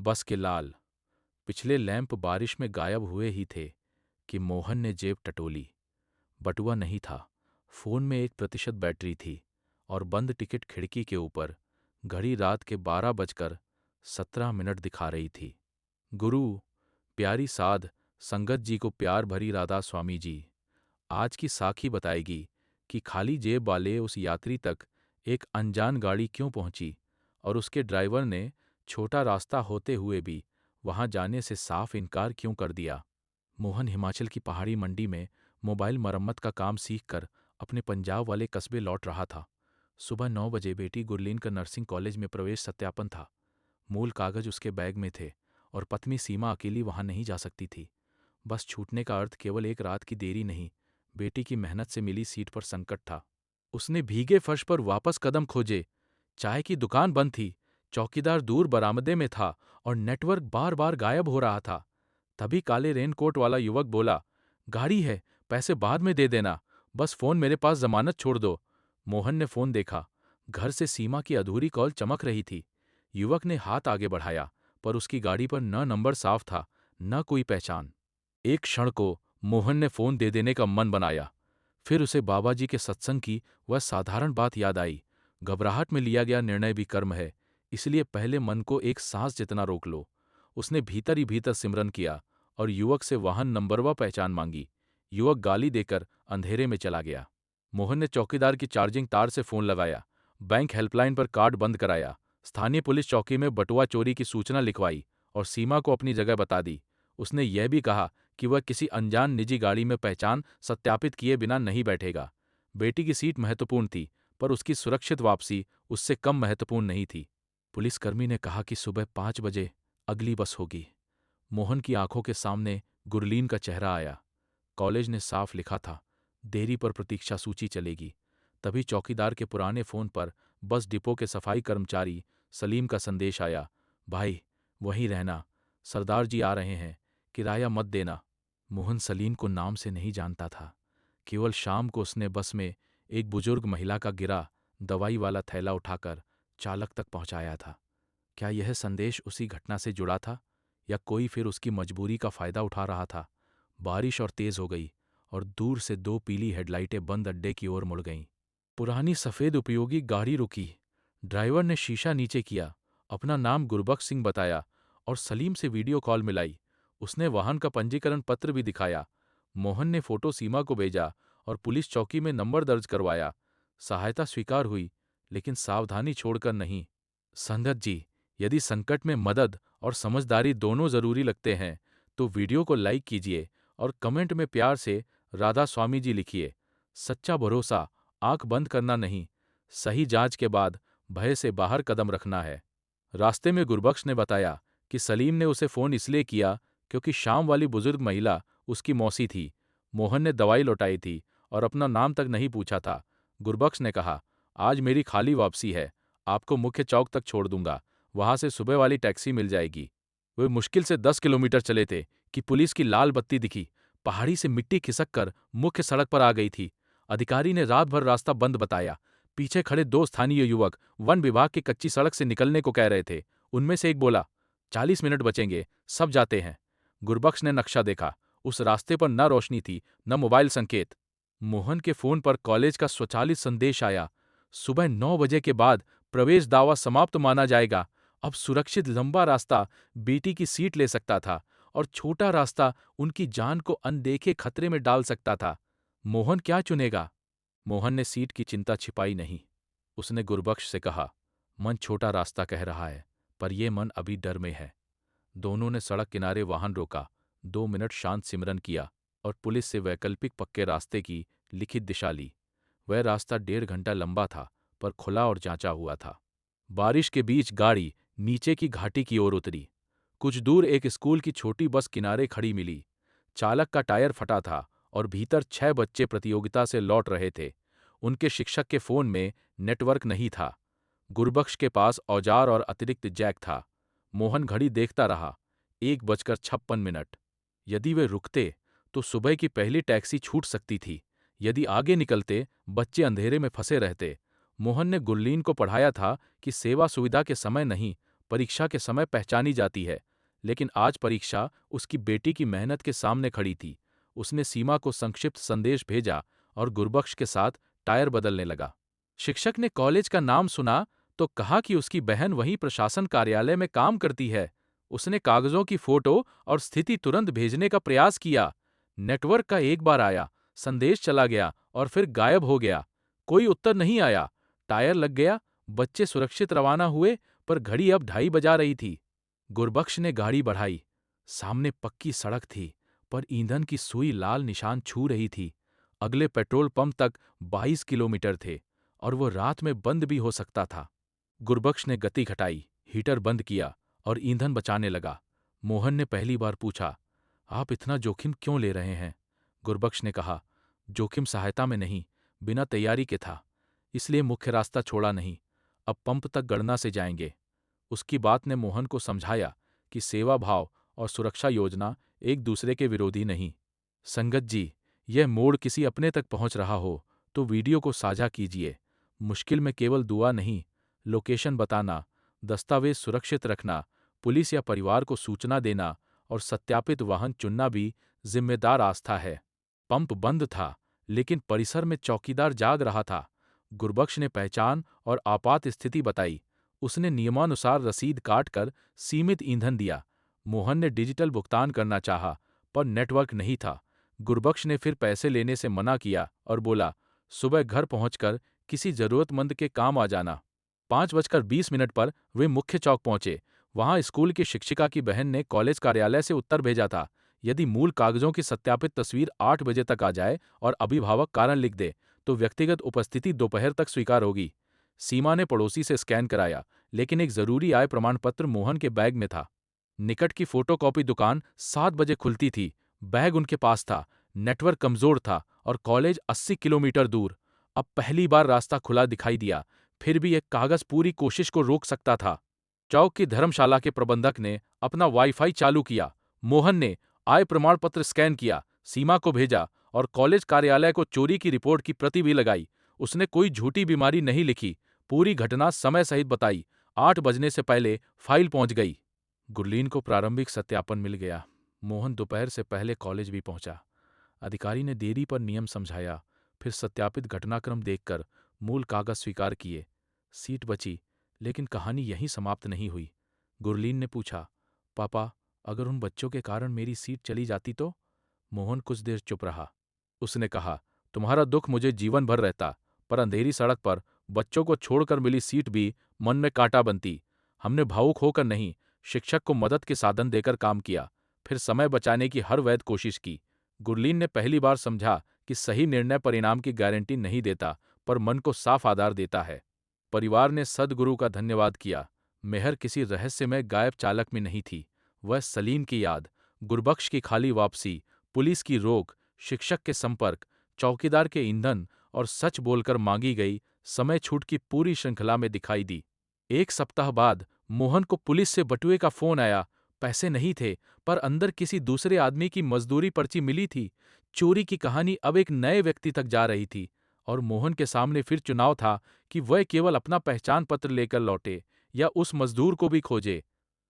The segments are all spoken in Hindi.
बस के लाल पिछले लैंप बारिश में गायब हुए ही थे कि मोहन ने जेब टटोली। बटुआ नहीं था, फोन में 1% बैटरी थी और बंद टिकट खिड़की के ऊपर घड़ी रात के 12 बजकर 17 मिनट दिखा रही थी। गुरु, प्यारी साध संगत जी को प्यार भरी राधा स्वामी जी, आज की साखी बताएगी कि खाली जेब वाले उस यात्री तक एक अनजान गाड़ी क्यों पहुंची और उसके ड्राइवर ने छोटा रास्ता होते हुए भी वहां जाने से साफ इनकार क्यों कर दिया। मोहन हिमाचल की पहाड़ी मंडी में मोबाइल मरम्मत का काम सीखकर अपने पंजाब वाले कस्बे लौट रहा था। सुबह 9 बजे बेटी गुरलीन का नर्सिंग कॉलेज में प्रवेश सत्यापन था। मूल कागज उसके बैग में थे और पत्नी सीमा अकेली वहां नहीं जा सकती थी। बस छूटने का अर्थ केवल एक रात की देरी नहीं, बेटी की मेहनत से मिली सीट पर संकट था। उसने भीगे फर्श पर वापस कदम खोजे। चाय की दुकान बंद थी, चौकीदार दूर बरामदे में था और नेटवर्क बार बार गायब हो रहा था। तभी काले रेनकोट वाला युवक बोला, गाड़ी है, पैसे बाद में दे देना, बस फोन मेरे पास जमानत छोड़ दो। मोहन ने फोन देखा। घर से सीमा की अधूरी कॉल चमक रही थी। युवक ने हाथ आगे बढ़ाया, पर उसकी गाड़ी पर न नंबर साफ था, न कोई पहचान। एक क्षण को मोहन ने फोन दे देने का मन बनाया। फिर उसे बाबा जी के सत्संग की वह साधारण बात याद आई, घबराहट में लिया गया निर्णय भी कर्म है, इसलिए पहले मन को एक सांस जितना रोक लो। उसने भीतर ही भीतर सिमरन किया और युवक से वाहन नंबर व पहचान मांगी। युवक गाली देकर अंधेरे में चला गया। मोहन ने चौकीदार की चार्जिंग तार से फोन लगाया, बैंक हेल्पलाइन पर कार्ड बंद कराया, स्थानीय पुलिस चौकी में बटुआ चोरी की सूचना लिखवाई और सीमा को अपनी जगह बता दी। उसने यह भी कहा कि वह किसी अनजान निजी गाड़ी में पहचान सत्यापित किए बिना नहीं बैठेगा। बेटी की सीट महत्वपूर्ण थी, पर उसकी सुरक्षित वापसी उससे कम महत्वपूर्ण नहीं थी। पुलिसकर्मी ने कहा कि सुबह 5 बजे अगली बस होगी। मोहन की आंखों के सामने गुरलीन का चेहरा आया। कॉलेज ने साफ लिखा था, देरी पर प्रतीक्षा सूची चलेगी। तभी चौकीदार के पुराने फोन पर बस डिपो के सफाई कर्मचारी सलीम का संदेश आया, भाई वहीं रहना, सरदार जी आ रहे हैं, किराया मत देना। मोहन सलीम को नाम से नहीं जानता था, केवल शाम को उसने बस में एक बुजुर्ग महिला का गिरा दवाई वाला थैला उठाकर चालक तक पहुंचाया था। क्या यह संदेश उसी घटना से जुड़ा था या कोई फिर उसकी मजबूरी का फायदा उठा रहा था। बारिश और तेज हो गई और दूर से 2 पीली हेडलाइटें बंद अड्डे की ओर मुड़ गईं। पुरानी सफेद उपयोगी गाड़ी रुकी। ड्राइवर ने शीशा नीचे किया, अपना नाम गुरबख्श सिंह बताया और सलीम से वीडियो कॉल मिलाई। उसने वाहन का पंजीकरण पत्र भी दिखाया। मोहन ने फोटो सीमा को भेजा और पुलिस चौकी में नंबर दर्ज करवाया। सहायता स्वीकार हुई, लेकिन सावधानी छोड़कर नहीं। संगत जी, यदि संकट में मदद और समझदारी दोनों जरूरी लगते हैं तो वीडियो को लाइक कीजिए और कमेंट में प्यार से राधा स्वामी जी लिखिए। सच्चा भरोसा आंख बंद करना नहीं, सही जांच के बाद भय से बाहर कदम रखना है। रास्ते में गुरबख्श ने बताया कि सलीम ने उसे फोन इसलिए किया क्योंकि शाम वाली बुजुर्ग महिला उसकी मौसी थी। मोहन ने दवाई लौटाई थी और अपना नाम तक नहीं पूछा था। गुरबख्श ने कहा, आज मेरी खाली वापसी है, आपको मुख्य चौक तक छोड़ दूंगा, वहां से सुबह वाली टैक्सी मिल जाएगी। वे मुश्किल से 10 किलोमीटर चले थे कि पुलिस की लाल बत्ती दिखी। पहाड़ी से मिट्टी खिसक कर मुख्य सड़क पर आ गई थी। अधिकारी ने रात भर रास्ता बंद बताया। पीछे खड़े 2 स्थानीय युवक वन विभाग की कच्ची सड़क से निकलने को कह रहे थे। उनमें से एक बोला, 40 मिनट बचेंगे, सब जाते हैं। गुरबख्श ने नक्शा देखा। उस रास्ते पर न रोशनी थी, न मोबाइल संकेत। मोहन के फोन पर कॉलेज का स्वचालित संदेश आया, सुबह 9 बजे के बाद प्रवेश दावा समाप्त माना जाएगा। अब सुरक्षित लंबा रास्ता बेटी की सीट ले सकता था और छोटा रास्ता उनकी जान को अनदेखे खतरे में डाल सकता था। मोहन क्या चुनेगा? मोहन ने सीट की चिंता छिपाई नहीं। उसने गुरबख्श से कहा, मन छोटा रास्ता कह रहा है, पर यह मन अभी डर में है। दोनों ने सड़क किनारे वाहन रोका, 2 मिनट शांत सिमरन किया और पुलिस से वैकल्पिक पक्के रास्ते की लिखित दिशा ली। वह रास्ता 1.5 घंटा लंबा था, पर खुला और जांचा हुआ था। बारिश के बीच गाड़ी नीचे की घाटी की ओर उतरी। कुछ दूर एक स्कूल की छोटी बस किनारे खड़ी मिली। चालक का टायर फटा था और भीतर 6 बच्चे प्रतियोगिता से लौट रहे थे। उनके शिक्षक के फोन में नेटवर्क नहीं था। गुरबख्श के पास औजार और अतिरिक्त जैक था। मोहन घड़ी देखता रहा, 1 बजकर 56 मिनट। यदि वे रुकते तो सुबह की पहली टैक्सी छूट सकती थी। यदि आगे निकलते, बच्चे अंधेरे में फंसे रहते। मोहन ने गुरलीन को पढ़ाया था कि सेवा सुविधा के समय नहीं, परीक्षा के समय पहचानी जाती है, लेकिन आज परीक्षा उसकी बेटी की मेहनत के सामने खड़ी थी। उसने सीमा को संक्षिप्त संदेश भेजा और गुरबख्श के साथ टायर बदलने लगा। शिक्षक ने कॉलेज का नाम सुना तो कहा कि उसकी बहन वहीं प्रशासन कार्यालय में काम करती है। उसने कागजों की फोटो और स्थिति तुरंत भेजने का प्रयास किया। नेटवर्क का एक बार आया, संदेश चला गया और फिर गायब हो गया। कोई उत्तर नहीं आया। टायर लग गया, बच्चे सुरक्षित रवाना हुए, पर घड़ी अब 2:30 बजा रही थी। गुरबख्श ने गाड़ी बढ़ाई। सामने पक्की सड़क थी, पर ईंधन की सुई लाल निशान छू रही थी। अगले पेट्रोल पंप तक 22 किलोमीटर थे और वो रात में बंद भी हो सकता था। गुरबख्श ने गति घटाई, हीटर बंद किया और ईंधन बचाने लगा। मोहन ने पहली बार पूछा, आप इतना जोखिम क्यों ले रहे हैं? गुरबख्श ने कहा, जोखिम सहायता में नहीं, बिना तैयारी के था, इसलिए मुख्य रास्ता छोड़ा नहीं। अब पंप तक गणना से जाएंगे। उसकी बात ने मोहन को समझाया कि सेवा भाव और सुरक्षा योजना एक दूसरे के विरोधी नहीं। संगत जी, यह मोड़ किसी अपने तक पहुंच रहा हो तो वीडियो को साझा कीजिए। मुश्किल में केवल दुआ नहीं, लोकेशन बताना, दस्तावेज सुरक्षित रखना, पुलिस या परिवार को सूचना देना और सत्यापित वाहन चुनना भी जिम्मेदार आस्था है। पंप बंद था, लेकिन परिसर में चौकीदार जाग रहा था। गुरबख्श ने पहचान और आपात स्थिति बताई। उसने नियमानुसार रसीद काटकर सीमित ईंधन दिया। मोहन ने डिजिटल भुगतान करना चाहा, पर नेटवर्क नहीं था। गुरबख्श ने फिर पैसे लेने से मना किया और बोला, सुबह घर पहुंचकर किसी जरूरतमंद के काम आ जाना। 5:20 पर वे मुख्य चौक पहुंचे। वहां स्कूल की शिक्षिका की बहन ने कॉलेज कार्यालय से उत्तर भेजा था। यदि मूल कागजों की सत्यापित तस्वीर 8 बजे तक आ जाए और अभिभावक कारण लिख दे, तो व्यक्तिगत उपस्थिति दोपहर तक स्वीकार होगी। सीमा ने पड़ोसी से स्कैन कराया, लेकिन एक जरूरी आय प्रमाण पत्र मोहन के बैग में था। निकट की फोटोकॉपी दुकान 7 बजे खुलती थी। बैग उनके पास था। नेटवर्क कमजोर था और कॉलेज 80 किलोमीटर दूर। अब पहली बार रास्ता खुला दिखाई दिया, फिर भी एक कागज पूरी कोशिश को रोक सकता था। चौक की धर्मशाला के प्रबंधक ने अपना वाईफाई चालू किया। मोहन ने आय प्रमाण पत्र स्कैन किया, सीमा को भेजा और कॉलेज कार्यालय को चोरी की रिपोर्ट की प्रति भी लगाई। उसने कोई झूठी बीमारी नहीं लिखी, पूरी घटना समय सहित बताई। 8 बजने से पहले फाइल पहुंच गई। गुरलीन को प्रारंभिक सत्यापन मिल गया। मोहन दोपहर से पहले कॉलेज भी पहुंचा। अधिकारी ने देरी पर नियम समझाया, फिर सत्यापित घटनाक्रम देखकर मूल कागज स्वीकार किए। सीट बची, लेकिन कहानी यहीं समाप्त नहीं हुई। गुरलीन ने पूछा, पापा, अगर उन बच्चों के कारण मेरी सीट चली जाती तो? मोहन कुछ देर चुप रहा। उसने कहा, तुम्हारा दुख मुझे जीवन भर रहता, पर अंधेरी सड़क पर बच्चों को छोड़कर मिली सीट भी मन में कांटा बनती। हमने भावुक होकर नहीं, शिक्षक को मदद के साधन देकर काम किया, फिर समय बचाने की हर वैध कोशिश की। गुरलीन ने पहली बार समझा कि सही निर्णय परिणाम की गारंटी नहीं देता, पर मन को साफ आधार देता है। परिवार ने सद्गुरु का धन्यवाद किया। मेहर किसी रहस्यमय गायब चालक में नहीं थी। वह सलीम की याद, गुरबख्श की खाली वापसी, पुलिस की रोक, शिक्षक के संपर्क, चौकीदार के ईंधन और सच बोलकर मांगी गई समय छूट की पूरी श्रृंखला में दिखाई दी। 1 सप्ताह बाद मोहन को पुलिस से बटुए का फोन आया। पैसे नहीं थे, पर अंदर किसी दूसरे आदमी की मजदूरी पर्ची मिली थी। चोरी की कहानी अब एक नए व्यक्ति तक जा रही थी और मोहन के सामने फिर चुनाव था कि वह केवल अपना पहचान पत्र लेकर लौटे या उस मजदूर को भी खोजे।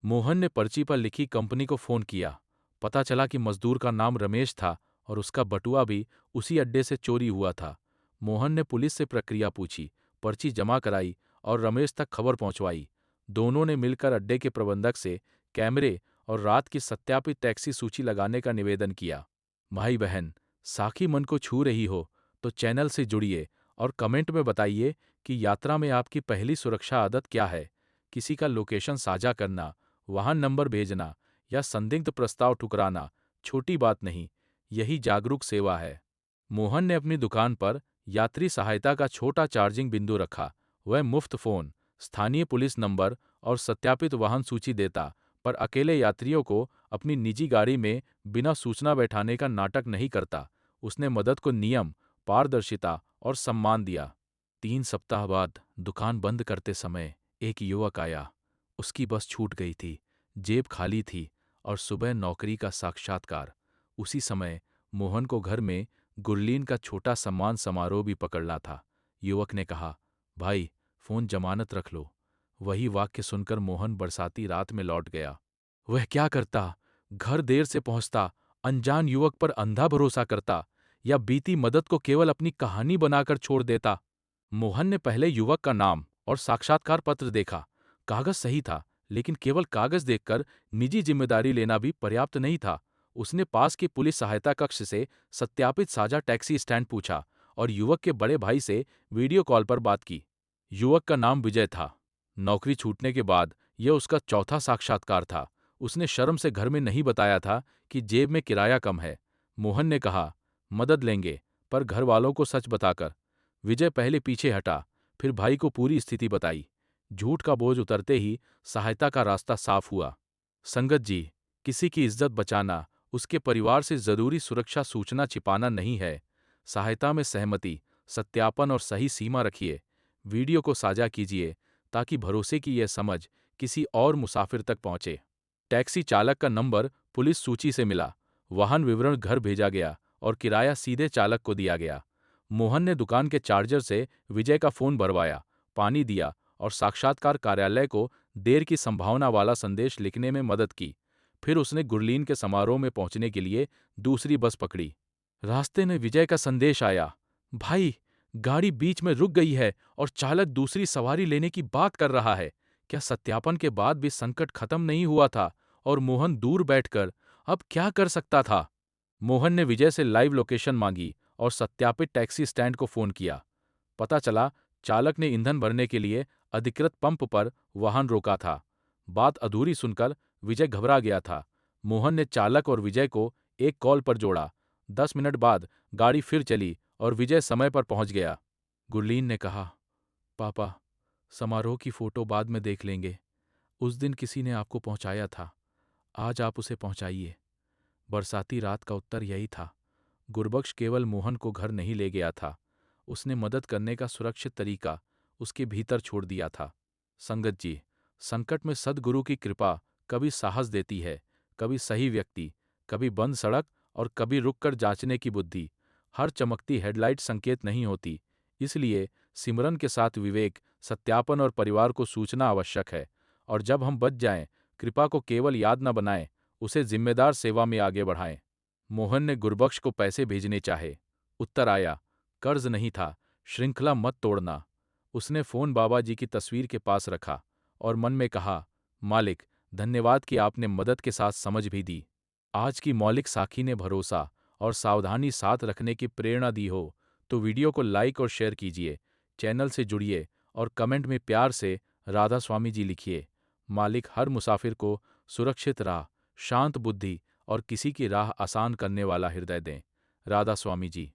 मोहन ने पर्ची पर लिखी कंपनी को फोन किया। पता चला कि मजदूर का नाम रमेश था और उसका बटुआ भी उसी अड्डे से चोरी हुआ था। मोहन ने पुलिस से प्रक्रिया पूछी, पर्ची जमा कराई और रमेश तक खबर पहुंचवाई। दोनों ने मिलकर अड्डे के प्रबंधक से कैमरे और रात की सत्यापित टैक्सी सूची लगाने का निवेदन किया। भाई बहन, साखी मन को छू रही हो तो चैनल से जुड़िए और कमेंट में बताइए कि यात्रा में आपकी पहली सुरक्षा आदत क्या है। किसी का लोकेशन साझा करना, वाहन नंबर भेजना या संदिग्ध प्रस्ताव ठुकराना छोटी बात नहीं, यही जागरूक सेवा है। मोहन ने अपनी दुकान पर यात्री सहायता का छोटा चार्जिंग बिंदु रखा। वह मुफ्त फोन, स्थानीय पुलिस नंबर और सत्यापित वाहन सूची देता, पर अकेले यात्रियों को अपनी निजी गाड़ी में बिना सूचना बैठाने का नाटक नहीं करता। उसने मदद को नियम, पारदर्शिता और सम्मान दिया। 3 सप्ताह बाद दुकान बंद करते समय एक युवक आया। उसकी बस छूट गई थी, जेब खाली थी और सुबह नौकरी का साक्षात्कार। उसी समय मोहन को घर में गुरलीन का छोटा सम्मान समारोह भी पकड़ना था। युवक ने कहा, भाई, फोन जमानत रख लो। वही वाक्य सुनकर मोहन बरसाती रात में लौट गया। वह क्या करता? घर देर से पहुंचता, अनजान युवक पर अंधा भरोसा करता, या बीती मदद को केवल अपनी कहानी बनाकर छोड़ देता? मोहन ने पहले युवक का नाम और साक्षात्कार पत्र देखा। कागज सही था, लेकिन केवल कागज देखकर निजी जिम्मेदारी लेना भी पर्याप्त नहीं था। उसने पास के पुलिस सहायता कक्ष से सत्यापित साझा टैक्सी स्टैंड पूछा और युवक के बड़े भाई से वीडियो कॉल पर बात की। युवक का नाम विजय था। नौकरी छूटने के बाद यह उसका चौथा साक्षात्कार था। उसने शर्म से घर में नहीं बताया था कि जेब में किराया कम है। मोहन ने कहा, मदद लेंगे, पर घर वालों को सच बताकर। विजय पहले पीछे हटा, फिर भाई को पूरी स्थिति बताई। झूठ का बोझ उतरते ही सहायता का रास्ता साफ हुआ। संगत जी, किसी की इज्जत बचाना, उसके परिवार से जरूरी सुरक्षा सूचना छिपाना नहीं है। सहायता में सहमति, सत्यापन और सही सीमा रखिए। वीडियो को साझा कीजिए ताकि भरोसे की यह समझ किसी और मुसाफिर तक पहुंचे। टैक्सी चालक का नंबर पुलिस सूची से मिला। वाहन विवरण घर भेजा गया और किराया सीधे चालक को दिया गया। मोहन ने दुकान के चार्जर से विजय का फोन भरवाया, पानी दिया और साक्षात्कार कार्यालय को देर की संभावना वाला संदेश लिखने में मदद की। फिर उसने गुरलीन के समारोह में पहुंचने के लिए दूसरी बस पकड़ी। रास्ते में विजय का संदेश आया, भाई, गाड़ी बीच में रुक गई है और चालक दूसरी सवारी लेने की बात कर रहा है। क्या सत्यापन के बाद भी संकट खत्म नहीं हुआ था और मोहन दूर बैठकर अब क्या कर सकता था? मोहन ने विजय से लाइव लोकेशन मांगी और सत्यापित टैक्सी स्टैंड को फोन किया। पता चला चालक ने ईंधन भरने के लिए अधिकृत पंप पर वाहन रोका था। बात अधूरी सुनकर विजय घबरा गया था। मोहन ने चालक और विजय को एक कॉल पर जोड़ा। 10 मिनट बाद गाड़ी फिर चली और विजय समय पर पहुंच गया। गुरलीन ने कहा, पापा, समारोह की फोटो बाद में देख लेंगे। उस दिन किसी ने आपको पहुंचाया था, आज आप उसे पहुंचाइए। बरसाती रात का उत्तर यही था। गुरबख्श केवल मोहन को घर नहीं ले गया था, उसने मदद करने का सुरक्षित तरीका उसके भीतर छोड़ दिया था। संगत जी, संकट में सद्गुरु की कृपा कभी साहस देती है, कभी सही व्यक्ति, कभी बंद सड़क और कभी रुककर जांचने की बुद्धि। हर चमकती हेडलाइट संकेत नहीं होती। इसलिए सिमरन के साथ विवेक, सत्यापन और परिवार को सूचना आवश्यक है। और जब हम बच जाएं, कृपा को केवल याद न बनाएं, उसे जिम्मेदार सेवा में आगे बढ़ाएं। मोहन ने गुरबख्श को पैसे भेजने चाहे। उत्तर आया, कर्ज नहीं था, श्रृंखला मत तोड़ना। उसने फोन बाबा जी की तस्वीर के पास रखा और मन में कहा, मालिक, धन्यवाद कि आपने मदद के साथ समझ भी दी। आज की मौलिक साखी ने भरोसा और सावधानी साथ रखने की प्रेरणा दी हो तो वीडियो को लाइक और शेयर कीजिए, चैनल से जुड़िए और कमेंट में प्यार से राधा स्वामी जी लिखिए। मालिक हर मुसाफिर को सुरक्षित राह, शांत बुद्धि और किसी की राह आसान करने वाला हृदय दें। राधा स्वामी जी।